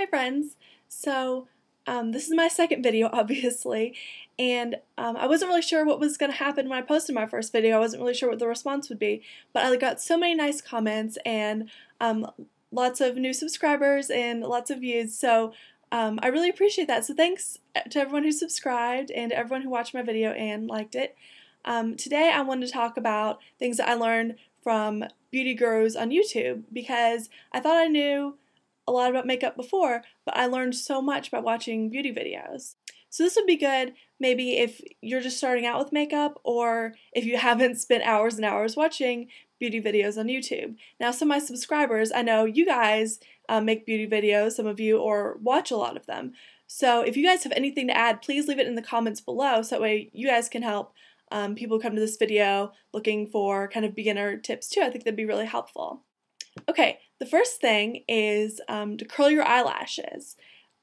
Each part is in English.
Hi friends! This is my second video obviously, and I wasn't really sure what was going to happen when I posted my first video. I wasn't really sure what the response would be, but I got so many nice comments and lots of new subscribers and lots of views, so I really appreciate that. So thanks to everyone who subscribed and to everyone who watched my video and liked it. Today I wanted to talk about things that I learned from beauty gurus on YouTube, because I thought I knew a lot about makeup before, but I learned so much by watching beauty videos. So this would be good maybe if you're just starting out with makeup, or if you haven't spent hours and hours watching beauty videos on YouTube. Now, some of my subscribers, I know you guys make beauty videos, some of you, or watch a lot of them. So if you guys have anything to add, please leave it in the comments below, so that way you guys can help people come to this video looking for kind of beginner tips too. I think that'd be really helpful. Okay, the first thing is to curl your eyelashes.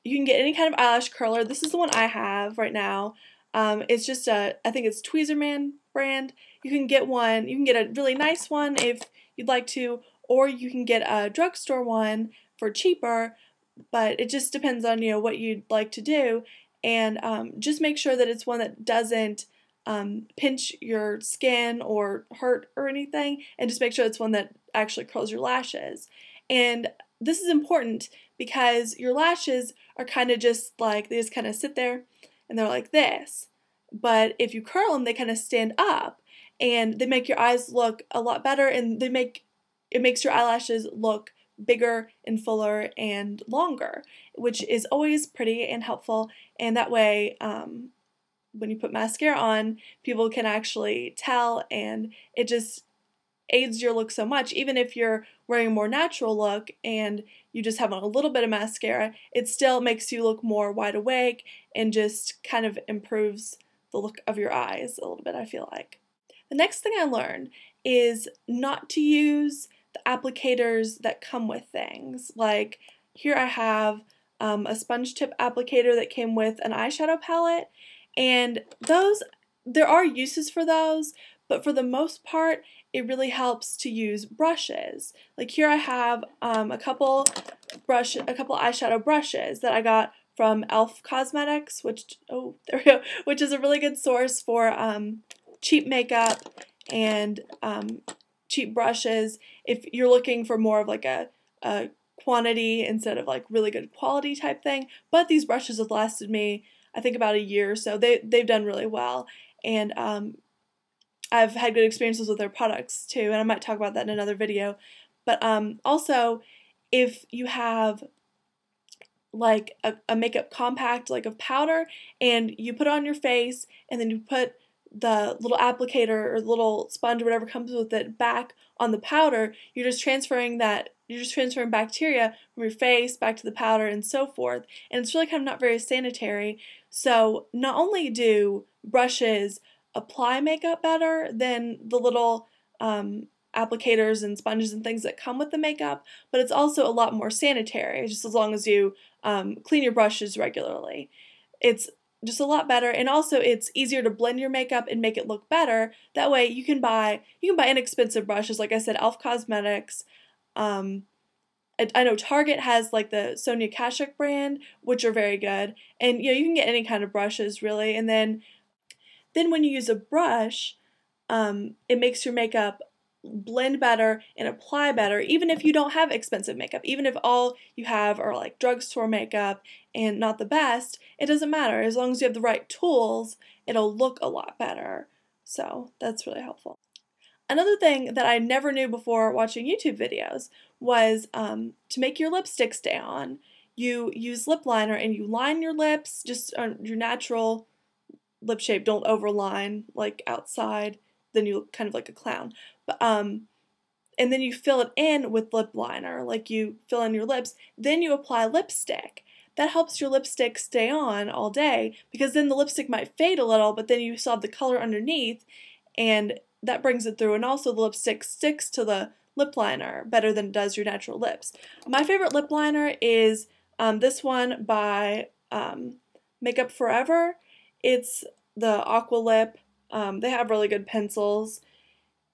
You can get any kind of eyelash curler. This is the one I have right now. It's just I think it's Tweezerman brand. You can get one, you can get a really nice one if you'd like to, or you can get a drugstore one for cheaper, but it just depends on, you know, what you'd like to do. And just make sure that it's one that doesn't pinch your skin or hurt or anything, and just make sure it's one that actually curls your lashes. And this is important because your lashes are kind of just like, they just kind of sit there and they're like this, but if you curl them, they kind of stand up and they make your eyes look a lot better, and it makes your eyelashes look bigger and fuller and longer, which is always pretty and helpful. And that way when you put mascara on, people can actually tell, and it just aids your look so much. Even if you're wearing a more natural look and you just have on a little bit of mascara, it still makes you look more wide awake and just kind of improves the look of your eyes a little bit, I feel like. The next thing I learned is not to use the applicators that come with things. Like here I have a sponge tip applicator that came with an eyeshadow palette, and there are uses for those, but for the most part, it really helps to use brushes. Like here I have a couple eyeshadow brushes that I got from e.l.f. Cosmetics, which is a really good source for cheap makeup and cheap brushes if you're looking for more of like a quantity instead of like really good quality type thing. But these brushes have lasted me, I think, about a year, so they've done really well, and I've had good experiences with their products too, and I might talk about that in another video. But also, if you have like a makeup compact, like of powder, and you put it on your face, and then you put the little applicator or little sponge or whatever comes with it back on the powder, you're just transferring bacteria from your face back to the powder and so forth, and it's really kind of not very sanitary. So not only do brushes apply makeup better than the little applicators and sponges and things that come with the makeup, but it's also a lot more sanitary, just as long as you clean your brushes regularly. It's just a lot better, and also it's easier to blend your makeup and make it look better. That way you can buy inexpensive brushes, like I said, e.l.f. Cosmetics. I know Target has like the Sonia Kashuk brand, which are very good, and you know, you can get any kind of brushes really. And then when you use a brush, it makes your makeup blend better and apply better, even if you don't have expensive makeup. Even if all you have are like drugstore makeup and not the best, it doesn't matter. As long as you have the right tools, it'll look a lot better. So that's really helpful. Another thing that I never knew before watching YouTube videos was to make your lipstick stay on. You use lip liner and you line your lips, just on your natural lip shape. Don't overline like outside, then you look kind of like a clown. But and then you fill it in with lip liner, like you fill in your lips, then you apply lipstick. That helps your lipstick stay on all day, because then the lipstick might fade a little, but then you still have the color underneath, and that brings it through. And also the lipstick sticks to the lip liner better than it does your natural lips. My favorite lip liner is this one by Makeup Forever. It's the Aqua Lip. They have really good pencils.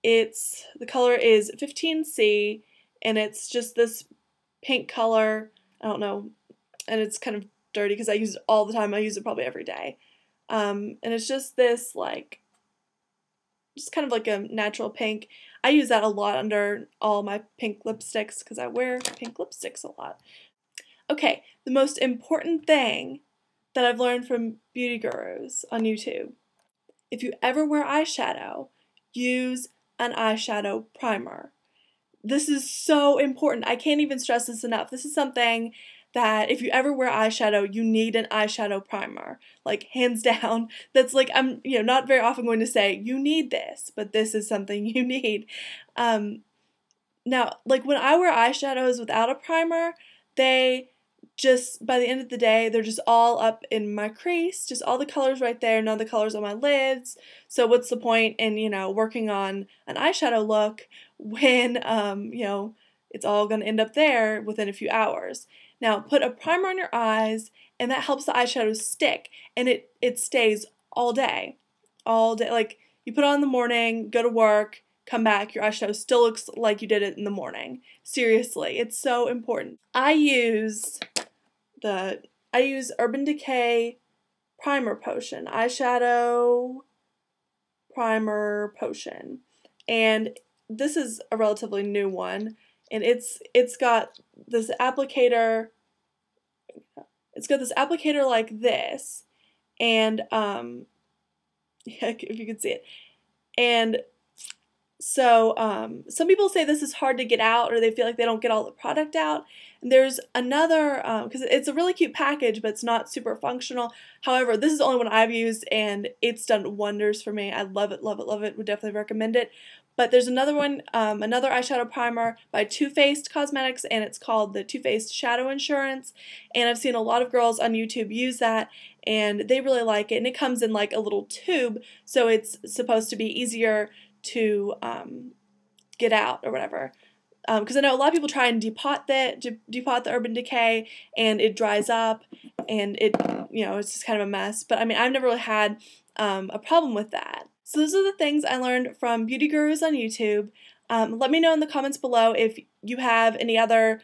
The color is 15C, and it's just this pink color. I don't know and it's kind of dirty because I use it all the time. I use it probably every day. And it's just this, like, just kind of like a natural pink. I use that a lot under all my pink lipsticks because I wear pink lipsticks a lot. Okay, the most important thing that I've learned from beauty gurus on YouTube. If you ever wear eyeshadow, use an eyeshadow primer. This is so important. I can't even stress this enough. This is something that if you ever wear eyeshadow, you need an eyeshadow primer. Like, hands down. That's like, I'm not very often going to say, you need this, but this is something you need. Now, like, when I wear eyeshadows without a primer, they just, by the end of the day, they're just all up in my crease, just all the colors right there, none of the colors on my lids. So what's the point in, working on an eyeshadow look when, it's all going to end up there within a few hours. Now, put a primer on your eyes, and that helps the eyeshadow stick, and it stays all day. All day. Like, you put it on in the morning, go to work, come back, your eyeshadow still looks like you did it in the morning. Seriously, it's so important. I use Urban Decay Primer Potion, eyeshadow primer potion, and this is a relatively new one, and it's got this applicator. It's got this applicator like this, and if you can see it, and so some people say this is hard to get out, or they feel like they don't get all the product out. And there's another, because it's a really cute package, but it's not super functional. However, this is the only one I've used, and it's done wonders for me. I love it, love it, love it. Would definitely recommend it. But there's another one, another eyeshadow primer by Too Faced Cosmetics, and it's called the Too Faced Shadow Insurance. And I've seen a lot of girls on YouTube use that, and they really like it. And it comes in like a little tube, so it's supposed to be easier to get out or whatever. Because I know a lot of people try and depot the Urban Decay, and it dries up, and it's just kind of a mess. But I mean, I've never really had a problem with that. So those are the things I learned from beauty gurus on YouTube. Let me know in the comments below if you have any other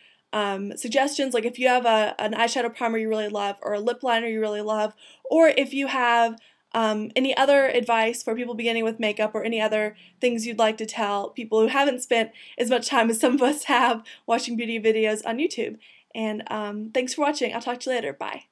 suggestions, like if you have an eyeshadow primer you really love, or a lip liner you really love, or if you have any other advice for people beginning with makeup, or any other things you'd like to tell people who haven't spent as much time as some of us have watching beauty videos on YouTube. And thanks for watching. I'll talk to you later. Bye.